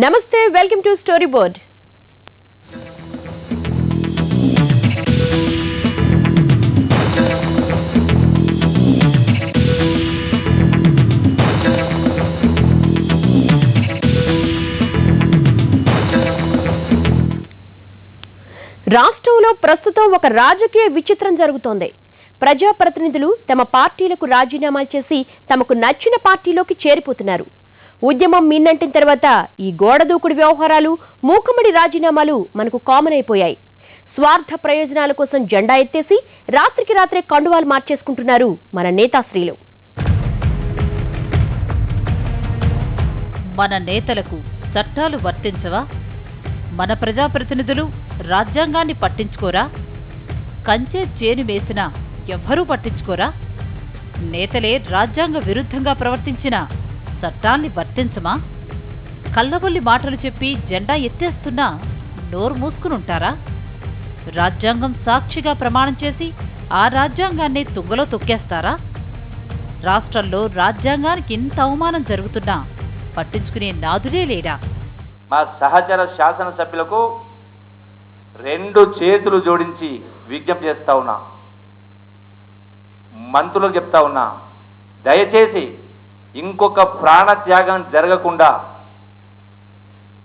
నమస్తే, welcome to story board. రాష్ట్రంలో ప్రస్తుతం ఒక రాజకీయ విచిత్రం జరుగుతోంది. ప్రజాప్రతినిధులు తమ పార్టీలకు రాజీనామాలు చేసి తమకు నచ్చిన పార్టీలోకి చేరిపోతున్నారు. ఉద్యమం మిన్నంటిన తర్వాత ఈ గోడదూకుడు వ్యవహారాలు, మూకుమ్మడి రాజీనామాలు మనకు కామన్ అయిపోయాయి. స్వార్థ ప్రయోజనాల కోసం జెండా ఎత్తేసి రాత్రికి రాత్రే కండువాలు మార్చేసుకుంటున్నారు మన నేతాశ్రీలు. మన నేతలకు చట్టాలు వర్తించవా? మన ప్రజాప్రతినిధులు రాజ్యాంగాన్ని పట్టించుకోరా? కంచే చేను వేసినా ఎవ్వరూ పట్టించుకోరా? నేతలే రాజ్యాంగ విరుద్ధంగా ప్రవర్తించిన చట్టాల్ని వర్తించమా? కల్లబొల్లి మాటలు చెప్పి జెండా ఎత్తేస్తున్నా నోరు మూసుకునుంటారా? రాజ్యాంగం సాక్షిగా ప్రమాణం చేసి ఆ రాజ్యాంగాన్ని తుంగలో తొక్కేస్తారా? రాష్ట్రంలో రాజ్యాంగానికి ఇంత అవమానం జరుగుతున్నా పట్టించుకునే నాదుడే లేడా? మా సహచర శాసనసభ్యులకు రెండు చేతులు జోడించి విజ్ఞప్తి చేస్తా ఉన్నా, మంత్రులకు చెప్తా ఉన్నా, దయచేసి ఇంకొక ప్రాణత్యాగం జరగకుండా,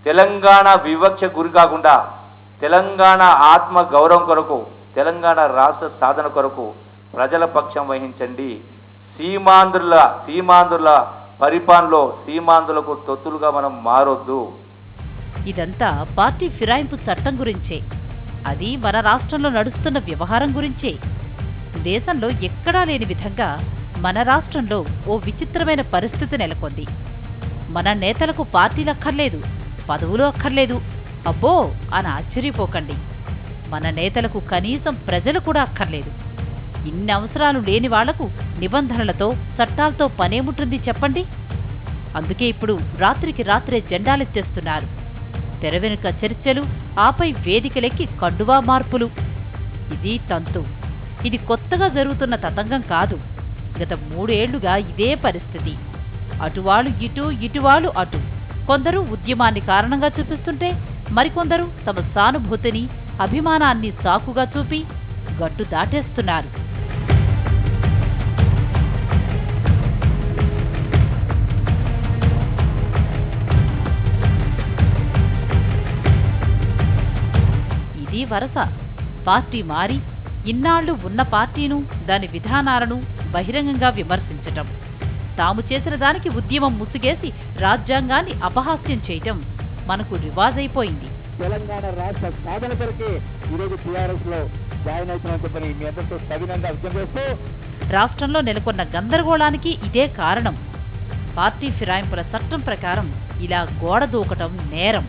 తెలంగాణ వివక్ష గురి కాకుండా, తెలంగాణ ఆత్మ గౌరవం కొరకు, తెలంగాణ రాష్ట్ర సాధన కొరకు ప్రజల పక్షం వహించండి. సీమాంధ్రుల పరిపాలనలో సీమాంధ్రులకు తొత్తులుగా మనం మారొద్దు. ఇదంతా పార్టీ ఫిరాయింపు చట్టం గురించే. అది మన రాష్ట్రంలో నడుస్తున్న వ్యవహారం గురించే. దేశంలో ఎక్కడా లేని విధంగా మన రాష్ట్రంలో ఓ విచిత్రమైన పరిస్థితి నెలకొంది. మన నేతలకు పార్టీలు అక్కర్లేదు, పదవులు అక్కర్లేదు, అబ్బో అని ఆశ్చర్యపోకండి. మన నేతలకు కనీసం ప్రజలు కూడా అక్కర్లేదు. ఇన్ని అవసరాలు లేని వాళ్లకు నిబంధనలతో, చట్టాలతో పనేముంటుంది చెప్పండి? అందుకే ఇప్పుడు రాత్రికి రాత్రే జెండాలెత్తేస్తున్నారు. తెర వెనుక చర్చలు, ఆపై వేదికలెక్కి కండువా మార్పులు. ఇది తంతు. ఇది కొత్తగా జరుగుతున్న తతంగం కాదు. గత 3 ఏళ్లుగా ఇదే పరిస్థితి. అటువాళ్ళు ఇటు, ఇటువాళ్ళు అటు. కొందరు ఉద్యమాన్ని కారణంగా చూపిస్తుంటే మరికొందరు తమ సానుభూతిని, అభిమానాన్ని సాకుగా చూపి గట్టు దాటేస్తున్నారు. ఇది వరస. పార్టీ మారి ఇన్నాళ్లు ఉన్న పార్టీను, దాని విధానాలను బహిరంగంగా విమర్శించటం, తాము చేసిన దానికి ఉద్యమం ముసుగేసి రాజ్యాంగాన్ని అపహాస్యం చేయటం మనకు రివాజైపోయింది. తెలంగాణ రాష్ట్ర సాధన కొరకే ఈరోజు టీఆర్ఎస్ లో జాయిన్ అవుతున్నట్టు మీ అందరితో సవినంగా అర్థం చేస్తూ రాష్ట్రంలో నెలకొన్న గందరగోళానికి ఇదే కారణం. పార్టీ ఫిరాయింపుల చట్టం ప్రకారం ఇలా గోడ దూకటం నేరం.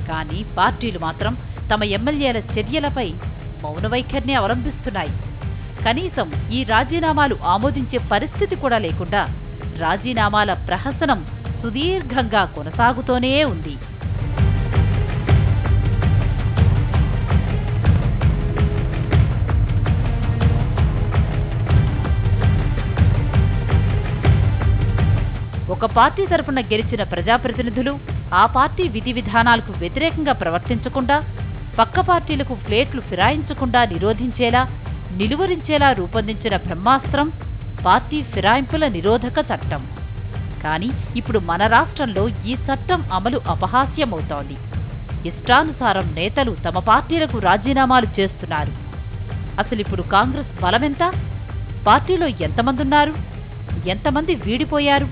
కానీ పార్టీలు మాత్రం తమ ఎమ్మెల్యేల చర్యలపై మౌన వైఖరిని అవలంబిస్తున్నాయి. కనీసం ఈ రాజీనామాలు ఆమోదించే పరిస్థితి కూడా లేకుండా రాజీనామాల ప్రహసనం సుదీర్ఘంగా కొనసాగుతూనే ఉంది. ఒక పార్టీ తరపున గెలిచిన ప్రజాప్రతినిధులు ఆ పార్టీ విధి విధానాలకు వ్యతిరేకంగా ప్రవర్తించకుండా, పక్క పార్టీలకు ప్లేట్లు ఫిరాయించకుండా నిరోధించేలా, నిలువరించేలా రూపొందించిన బ్రహ్మాస్త్రం పార్టీ ఫిరాయింపుల నిరోధక చట్టం. కానీ ఇప్పుడు మన రాష్ట్రంలో ఈ చట్టం అమలు అపహాస్యమవుతోంది. ఇష్టానుసారం నేతలు తమ పార్టీలకు రాజీనామాలు చేస్తున్నారు. అసలిప్పుడు కాంగ్రెస్ బలమెంత? పార్టీలో ఎంతమందున్నారు? ఎంతమంది వీడిపోయారు?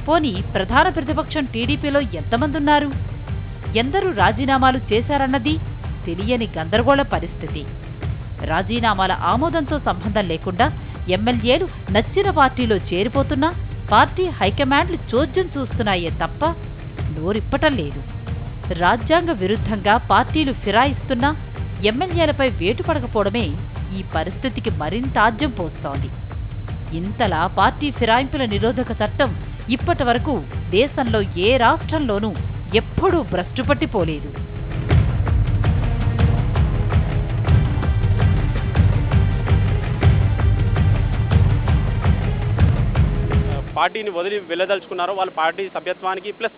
పోనీ ప్రధాన ప్రతిపక్షం టీడీపీలో ఎంతమందున్నారు? ఎందరూ రాజీనామాలు చేశారన్నది తెలియని గందరగోళ పరిస్థితి. రాజీనామాల ఆమోదంతో సంబంధం లేకుండా ఎమ్మెల్యేలు నచ్చిన పార్టీలో చేరిపోతున్నా పార్టీ హైకమాండ్లు చోద్యం చూస్తున్నాయే తప్ప నోరిప్పటం లేదు. రాజ్యాంగ విరుద్ధంగా పార్టీలు ఫిరాయిస్తున్నా ఎమ్మెల్యేలపై వేటు పడకపోవడమే ఈ పరిస్థితికి మరింత ఆజ్యం పోస్తోంది. ఇంతలా పార్టీ ఫిరాయింపుల నిరోధక చట్టం ఇప్పటి వరకు దేశంలో ఏ రాష్ట్రంలోనూ ఎప్పుడూ భ్రష్టుపట్టిపోలేదు. పార్టీని వదిలి వెళ్ళదలుచుకున్నారో వాళ్ళ పార్టీ సభ్యత్వానికి ప్లస్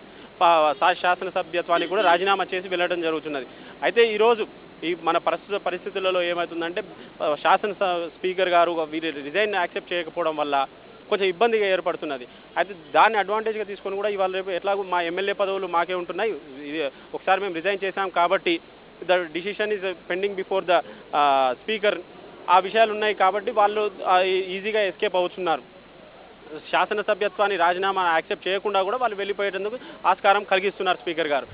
శాసనసభ్యత్వానికి కూడా రాజీనామా చేసి వెళ్ళడం జరుగుతున్నది. అయితే ఈరోజు ఈ మన ప్రస్తుత పరిస్థితులలో ఏమవుతుందంటే స్పీకర్ గారు వీరి రిజైన్ యాక్సెప్ట్ చేయకపోవడం వల్ల కొంచెం ఇబ్బందిగా ఏర్పడుతున్నది. అయితే దాన్ని అడ్వాంటేజ్గా తీసుకొని కూడా ఇవాళ రేపు ఎట్లాగో మా ఎమ్మెల్యే పదవులు మాకే ఉంటున్నాయి, ఇది ఒకసారి మేము రిజైన్ చేశాం కాబట్టి the decision is pending before the speaker, ఆ విషయాలు ఉన్నాయి కాబట్టి వాళ్ళు ఈజీగా ఎస్కేప్ అవుతున్నారు. శాసనసభ్యత్వాన్ని రాజీనామా యాక్సెప్ట్ చేయకుండా కూడా వాళ్ళు వెళ్ళిపోయేందుకు ఆస్కారం కలిగిస్తున్నారు స్పీకర్ గారు.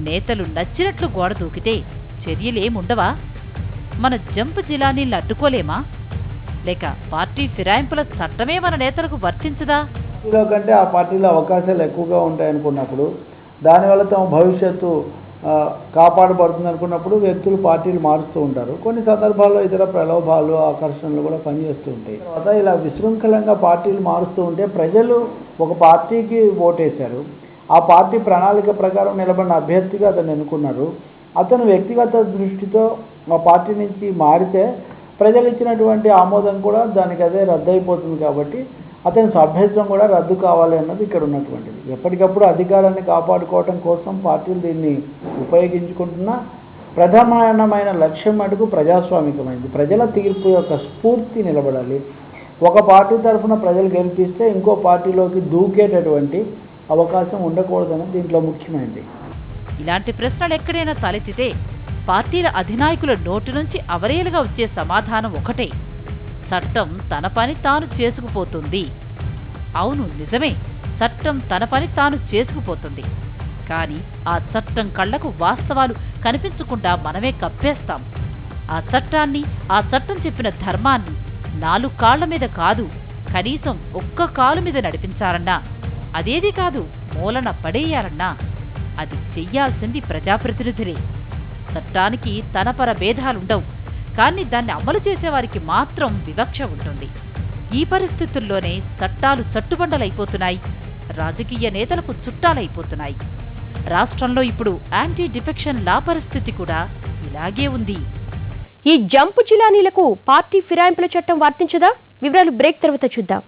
నేతలు నచ్చినట్లు గోడ దూకితే చర్యలేముండవా? మన జంప్ జిలానీలను అడ్డుకోలేమా? లేక పార్టీ ఫిరాయింపుల చట్టమే మన నేతలకు వర్తించదా? పార్టీలో కంటే ఆ పార్టీలో అవకాశాలు ఎక్కువగా ఉంటాయనుకున్నప్పుడు, దానివల్ల తమ భవిష్యత్తు కాపాడబడుతుంది అనుకున్నప్పుడు వ్యక్తులు పార్టీలు మారుస్తూ ఉంటారు. కొన్ని సందర్భాల్లో ఇతర ప్రలోభాలు ఆకర్షణలు కూడా పనిచేస్తూ ఉంటాయి. తర్వాత ఇలా విశృంఖలంగా పార్టీలు మారుస్తూ ఉంటే ప్రజలు ఒక పార్టీకి ఓటేశారు, ఆ పార్టీ ప్రణాళిక ప్రకారం నిలబడిన అభ్యర్థిగా అతను ఎన్నుకున్నారు. అతను వ్యక్తిగత దృష్టితో ఆ పార్టీ నుంచి మారితే ప్రజలు ఇచ్చినటువంటి ఆమోదం కూడా దానికి అదే రద్దు అయిపోతుంది. కాబట్టి అతని సభ్యత్వం కూడా రద్దు కావాలి అన్నది ఇక్కడ ఉన్నటువంటిది. ఎప్పటికప్పుడు అధికారాన్ని కాపాడుకోవటం కోసం పార్టీలు దీన్ని ఉపయోగించుకుంటున్నా ప్రధానమైన లక్ష్యం మటుకు ప్రజాస్వామికమైంది. ప్రజల తీర్పు యొక్క స్ఫూర్తి నిలబడాలి. ఒక పార్టీ తరఫున ప్రజలు గెలిపిస్తే ఇంకో పార్టీలోకి దూకేటటువంటి అవకాశం ఉండకూడదని దీంట్లో ముఖ్యమైనది. ఇలాంటి ప్రశ్నలు ఎక్కడైనా తలెత్తితే పార్టీల అధినాయకుల నోటి నుంచి అవరేలుగా వచ్చే సమాధానం ఒకటే: చట్టం తన పని తాను చేసుకుపోతుంది. అవును, నిజమే, చట్టం తన పని తాను చేసుకుపోతుంది. కానీ ఆ చట్టం కళ్లకు వాస్తవాలు కనిపించకుండా మనమే కప్పేస్తాం. ఆ చట్టాన్ని, ఆ చట్టం చెప్పిన ధర్మాన్ని 4 కాళ్ల మీద కాదు, కనీసం ఒక్క కాలు మీద నడిపించాలన్నా, అదేది కాదు మూలన పడేయాలన్నా అది చెయ్యాల్సింది ప్రజాప్రతినిధులే. చట్టానికి తనపర భేదాలుండవు, కానీ దాన్ని అమలు చేసేవారికి మాత్రం వివక్ష ఉంటుంది. ఈ పరిస్థితుల్లోనే చట్టాలు చట్టుబండలైపోతున్నాయి, రాజకీయ నేతలకు చుట్టాలైపోతున్నాయి. రాష్ట్రంలో ఇప్పుడు యాంటీ డిఫెక్షన్ లా పరిస్థితి కూడా ఇలాగే ఉంది. ఈ జంపు జిలానీలకు పార్టీ ఫిరాయింపుల చట్టం వర్తించదా? వివరాలు బ్రేక్ తర్వాత చూద్దాం.